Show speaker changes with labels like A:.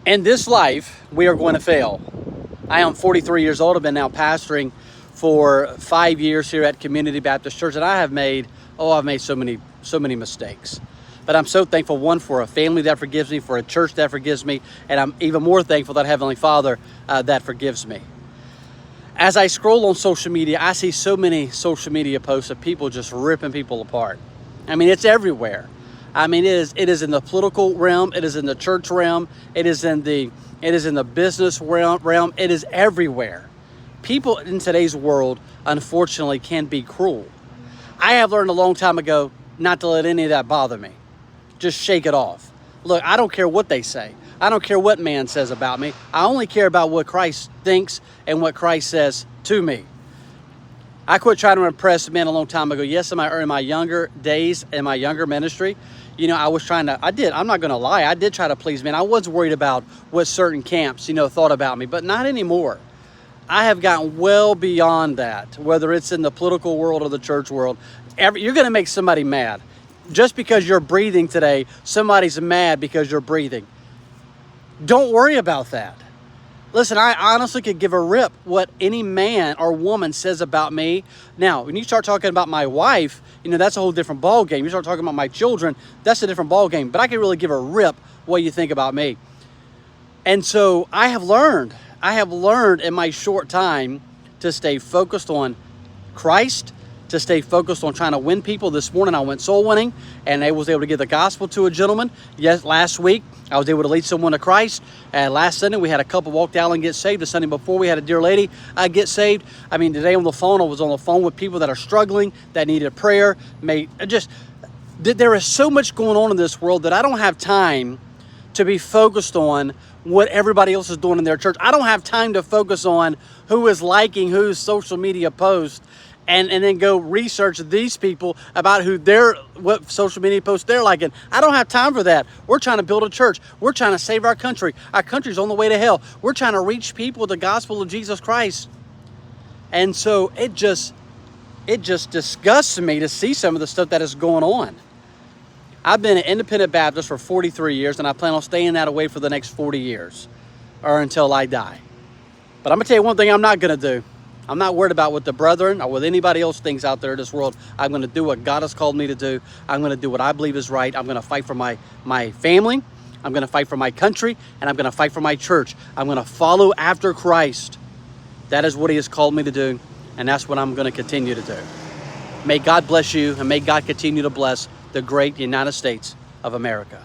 A: In this life, we are going to fail. I am 43 years old. I've been now pastoring for 5 years here at Community Baptist Church, and I've made so many mistakes. But I'm so thankful, one, for a family that forgives me, for a church that forgives me, and I'm even more thankful that Heavenly Father that forgives me. As I scroll on social media, I see so many social media posts of people just ripping people apart. I mean, it's everywhere. I mean, it is in the political realm, it is in the church realm, it is in the business realm, it is everywhere. People in today's world, unfortunately, can be cruel. I have learned a long time ago not to let any of that bother me. Just shake it off. Look, I don't care what they say. I don't care what man says about me. I only care about what Christ thinks and what Christ says to me. I quit trying to impress men a long time ago. Yes, in my younger days, in my younger ministry, I'm not going to lie, I did try to please men. I was worried about what certain camps, thought about me, but not anymore. I have gotten well beyond that, whether it's in the political world or the church world. You're going to make somebody mad. Just because you're breathing today, somebody's mad because you're breathing. Don't worry about that. Listen, I honestly could give a rip what any man or woman says about me. Now, when you start talking about my wife, that's a whole different ball game. You start talking about my children, that's a different ball game. But I can really give a rip what you think about me. And so I have learned in my short time to stay focused on Christ, to stay focused on trying to win people. This morning I went soul winning and I was able to give the gospel to a gentleman. Yes, last week I was able to lead someone to Christ. Last Sunday we had a couple walk down and get saved. The Sunday before we had a dear lady get saved. I mean, today on the phone, I was on the phone with people that are struggling, that needed prayer. There is so much going on in this world that I don't have time to be focused on what everybody else is doing in their church. I don't have time to focus on who is liking whose social media post and then go research these people about what social media posts they're liking. I don't have time for that. We're trying to build a church. We're trying to save our country. Our country's on the way to hell. We're trying to reach people with the gospel of Jesus Christ. And so it just disgusts me to see some of the stuff that is going on. I've been an independent Baptist for 43 years, and I plan on staying that way for the next 40 years or until I die. But I'm going to tell you one thing I'm not going to do. I'm not worried about what the brethren or what anybody else thinks out there in this world. I'm going to do what God has called me to do. I'm going to do what I believe is right. I'm going to fight for my family. I'm going to fight for my country, and I'm going to fight for my church. I'm going to follow after Christ. That is what he has called me to do, and that's what I'm going to continue to do. May God bless you, and may God continue to bless the great United States of America.